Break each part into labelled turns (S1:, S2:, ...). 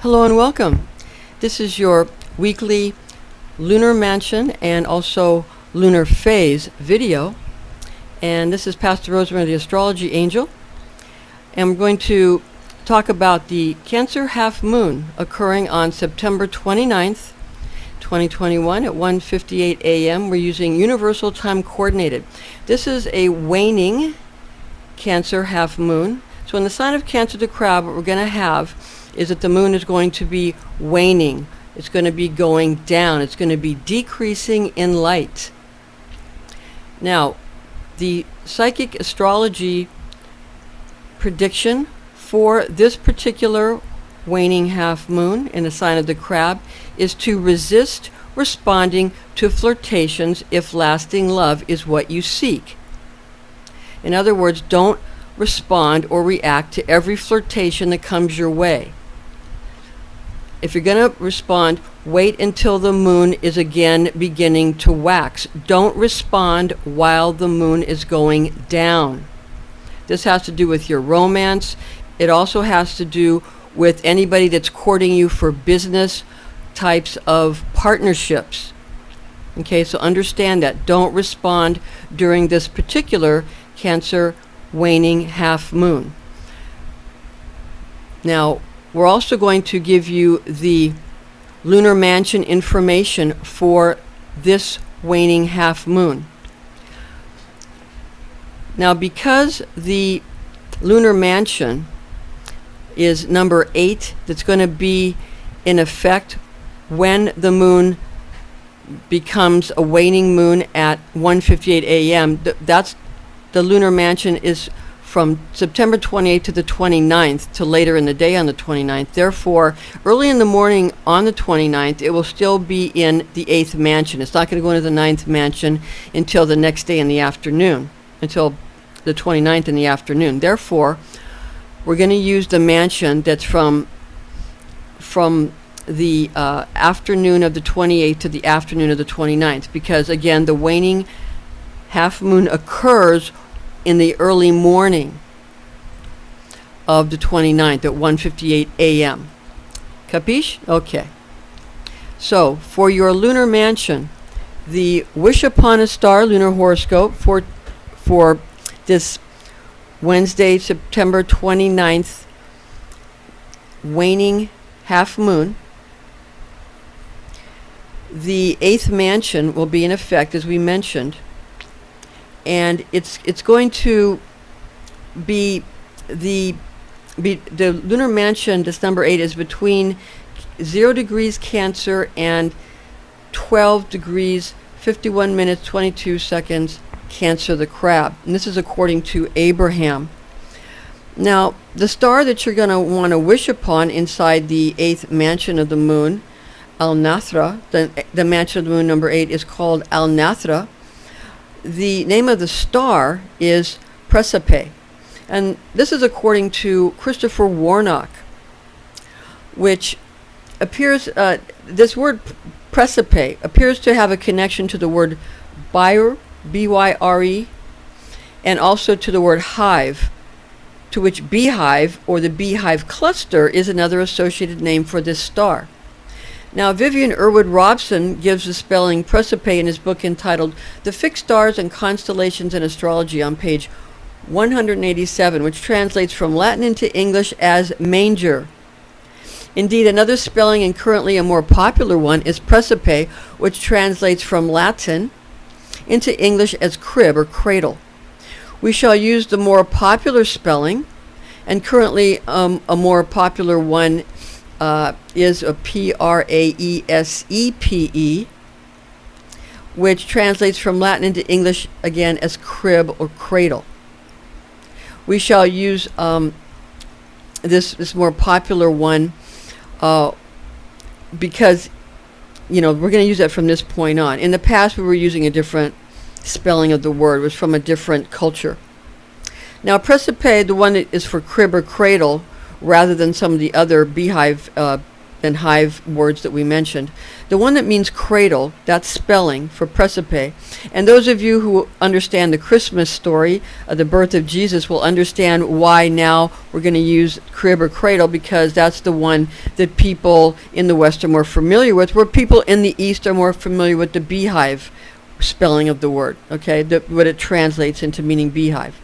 S1: Hello and welcome. This is your weekly lunar mansion and also lunar phase video. And this is Pastor Rosemary, the Astrology Angel. And we're going to talk about the Cancer half moon occurring on September 29th, 2021 at 1:58 a.m. We're using Universal Time Coordinated. This is a waning Cancer half moon. So in the sign of Cancer, the crab, what we're going to have is that the moon is going to be waning. It's going to be going down. It's going to be decreasing in light. Now, the psychic astrology prediction for this particular waning half moon in the sign of the crab is to resist responding to flirtations if lasting love is what you seek. In other words, don't respond or react to every flirtation that comes your way. If you're going to respond, wait until the moon is again beginning to wax. Don't respond while the moon is going down. This has to do with your romance. It also has to do with anybody that's courting you for business types of partnerships. Okay, so understand that. Don't respond during this particular Cancer waning half moon. Now, we're also going to give you the lunar mansion information for this waning half moon. Now, because the lunar mansion is number 8, that's going to be in effect when the moon becomes a waning moon at 1:58 a.m. That's the lunar mansion is from September 28th to the 29th to later in the day on the 29th. Therefore, early in the morning on the 29th, it will still be in the 8th mansion. It's not going to go into the 9th mansion until the next day in the afternoon, until the 29th in the afternoon. Therefore, we're going to use the mansion that's from the afternoon of the 28th to the afternoon of the 29th, because again, the waning half moon occurs in the early morning of the 29th at 1:58 a.m. Capiche? Okay. So, for your lunar mansion, the Wish Upon a Star lunar horoscope for this Wednesday, September 29th, waning half moon, the 8th mansion will be in effect, as we mentioned. And it's going to be the lunar mansion, this number 8, is between 0 degrees Cancer and 12 degrees 51 minutes 22 seconds Cancer the crab. And this is according to Abraham. Now, the star that you're going to want to wish upon inside the 8th mansion of the moon, Al-Nathrah, the mansion of the moon number 8 is called Al-Nathrah. The name of the star is Praemonstratrix, and this is according to Christopher Warnock, which appears, this word Praemonstratrix appears to have a connection to the word byre, B-Y-R-E, and also to the word hive, to which beehive or the beehive cluster is another associated name for this star. Now, Vivian Irwood Robson gives the spelling Praemonstratrix in his book entitled The Fixed Stars and Constellations in Astrology on page 187, which translates from Latin into English as manger. Indeed, another spelling, and currently a more popular one, is Praemonstratrix, which translates from Latin into English as crib or cradle. We shall use the more popular spelling, and currently a more popular one is a Praesepe, which translates from Latin into English again as crib or cradle. We shall use this more popular one because, we're going to use that from this point on. In the past, we were using a different spelling of the word. It was from a different culture. Now, Praemonstratrix, the one that is for crib or cradle, rather than some of the other beehive and hive words that we mentioned. The one that means cradle, that's spelling for Precipe. And those of you who understand the Christmas story of the birth of Jesus will understand why now we're going to use crib or cradle, because that's the one that people in the West are more familiar with, where people in the East are more familiar with the beehive spelling of the word, okay, what it translates into meaning beehive.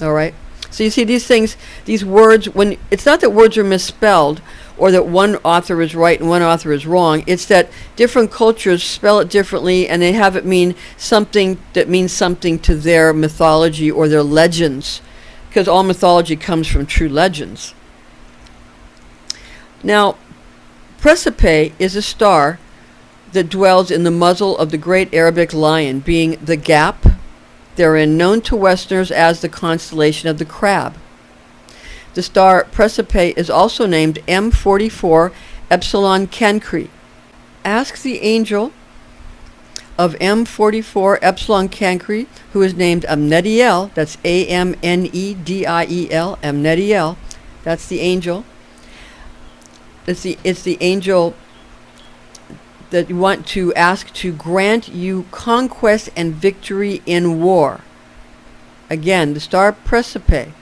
S1: All right? So you see these things, these words, when it's not that words are misspelled or that one author is right and one author is wrong, it's that different cultures spell it differently and they have it mean something that means something to their mythology or their legends, because all mythology comes from true legends. Now, Precipe is a star that dwells in the muzzle of the great Arabic lion, being the gap therein, known to Westerners as the constellation of the crab. The star Precipe is also named M44 Epsilon Cancri. Ask the angel of M44 Epsilon Cancri, who is named Amnediel, that's Amnediel, Amnediel, that's the angel. It's the angel that you want to ask to grant you conquest and victory in war. Again, the star Precipe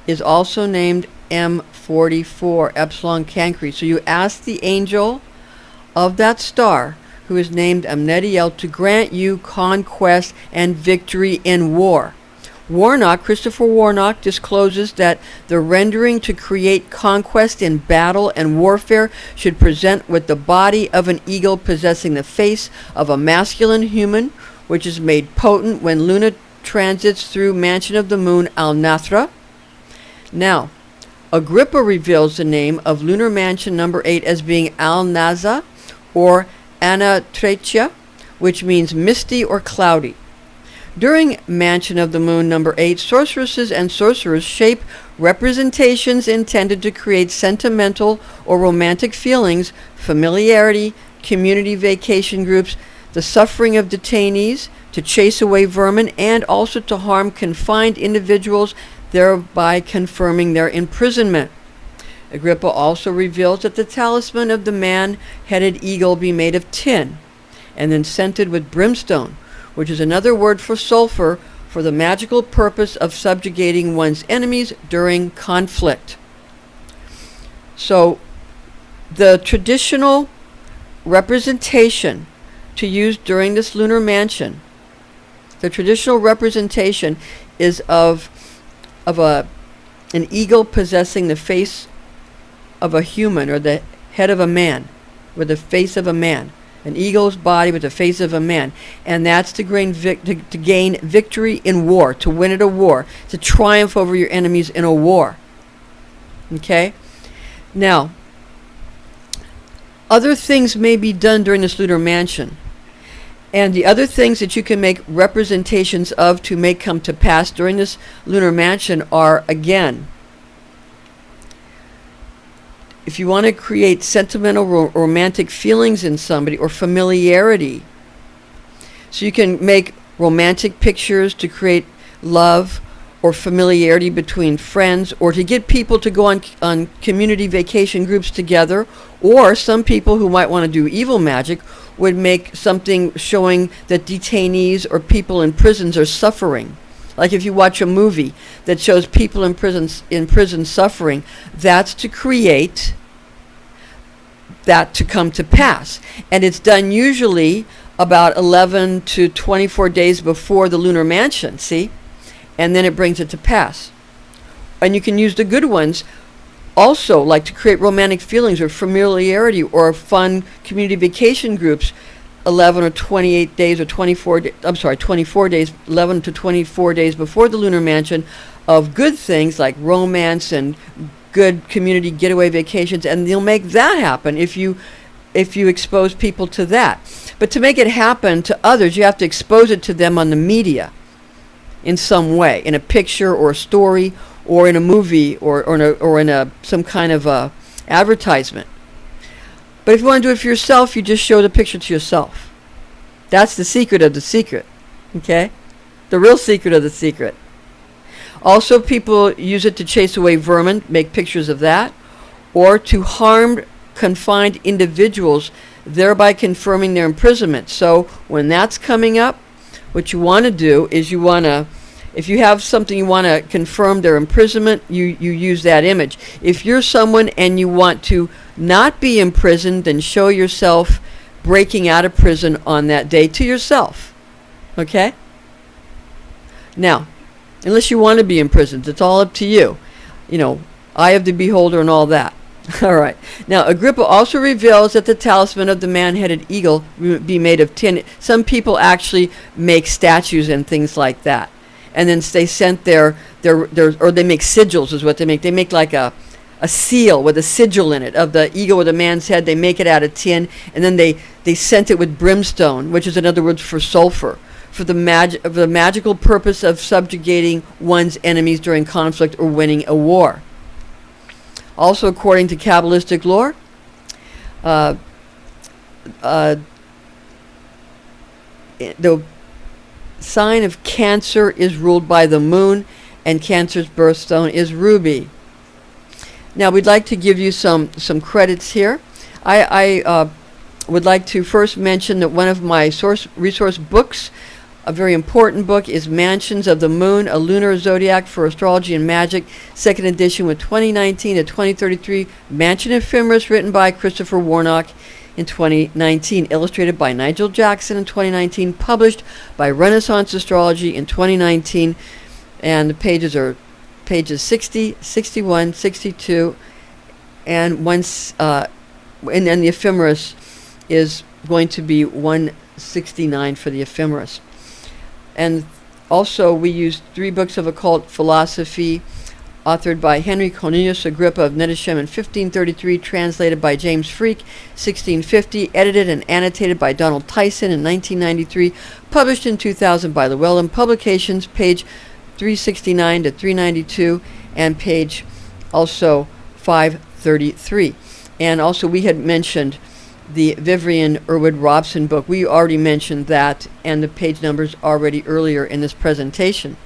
S1: is also named M44 Epsilon Cancri. So you ask the angel of that star, who is named Amnediel, to grant you conquest and victory in war. Warnock, Christopher Warnock, discloses that the rendering to create conquest in battle and warfare should present with the body of an eagle possessing the face of a masculine human, which is made potent when Luna transits through mansion of the moon Al-Nathrah. Now, Agrippa reveals the name of lunar mansion number 8 as being Al-Nazah or Anatratia, which means misty or cloudy. During Mansion of the Moon number 8, sorceresses and sorcerers shape representations intended to create sentimental or romantic feelings, familiarity, community vacation groups, the suffering of detainees, to chase away vermin, and also to harm confined individuals, thereby confirming their imprisonment. Agrippa also reveals that the talisman of the man-headed eagle be made of tin, and then scented with brimstone, which is another word for sulfur, for the magical purpose of subjugating one's enemies during conflict. So, the traditional representation to use during this lunar mansion, the traditional representation is of an eagle possessing the face of a human, or the head of a man, with the face of a man. An eagle's body with the face of a man. And that's to gain victory in war, to win at a war, to triumph over your enemies in a war. Okay? Now, other things may be done during this lunar mansion. And the other things that you can make representations of to make come to pass during this lunar mansion are, again, if you want to create sentimental romantic feelings in somebody, or familiarity, so you can make romantic pictures to create love or familiarity between friends, or to get people to go on community vacation groups together, or some people who might want to do evil magic would make something showing that detainees or people in prisons are suffering. Like if you watch a movie that shows people in prison suffering, that's to create that to come to pass. And it's done usually about 11 to 24 days before the lunar mansion, see? And then it brings it to pass. And you can use the good ones also, like to create romantic feelings or familiarity or fun community vacation groups, 11 or 28 days or 24 days, 11 to 24 days before the lunar mansion, of good things like romance and good community getaway vacations, and you'll make that happen if you expose people to that. But to make it happen to others, you have to expose it to them on the media in some way, in a picture or a story, or in a movie, or in some kind of a advertisement. But if you want to do it for yourself, you just show the picture to yourself. That's the secret of the secret, okay? The real secret of the secret. Also, people use it to chase away vermin, make pictures of that, or to harm confined individuals, thereby confirming their imprisonment. So when that's coming up, what you want to do is if you have something you want to confirm their imprisonment, you use that image. If you're someone and you want to not be imprisoned, then show yourself breaking out of prison on that day to yourself. Okay? Now, unless you want to be imprisoned, it's all up to you. Eye of the beholder and all that. All right. Now, Agrippa also reveals that the talisman of the man-headed eagle be made of tin. Some people actually make statues and things like that. And then they sent or they make sigils is what they make. They make like a seal with a sigil in it of the eagle with a man's head. They make it out of tin, and then they scent it with brimstone, which is another word for sulfur, for the magical purpose of subjugating one's enemies during conflict or winning a war. Also, according to Kabbalistic lore, the sign of Cancer is ruled by the moon, and Cancer's birthstone is ruby. Now, we'd like to give you some credits here. I would like to first mention that one of my resource books, a very important book, is Mansions of the Moon, A Lunar Zodiac for Astrology and Magic, second edition with 2019 to 2033 Mansion Ephemeris, written by Christopher Warnock in 2019, illustrated by Nigel Jackson in 2019, published by Renaissance Astrology in 2019, and the pages are pages 60, 61, 62, and then the ephemeris is going to be 169 for the ephemeris. And also, we used 3 books of occult philosophy, authored by Henry Cornelius Agrippa of Netteshem in 1533, translated by James Freak, 1650, edited and annotated by Donald Tyson in 1993, published in 2000 by Llewellyn Publications, page 369 to 392, and page also 533. And also, we had mentioned the Vivian Irwood Robson book. We already mentioned that, and the page numbers already earlier in this presentation.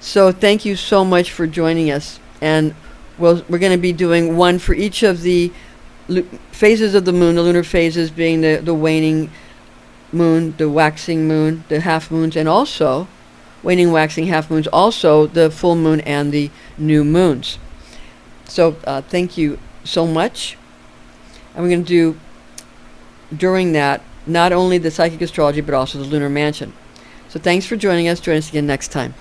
S1: So thank you so much for joining us, and we're going to be doing one for each of the phases of the moon, the lunar phases being the waning moon, the waxing moon, the half moons, and also waning, waxing, half moons, also the full moon and the new moons. So thank you so much. And we're going to do, during that, not only the psychic astrology, but also the lunar mansion. So thanks for joining us. Join us again next time.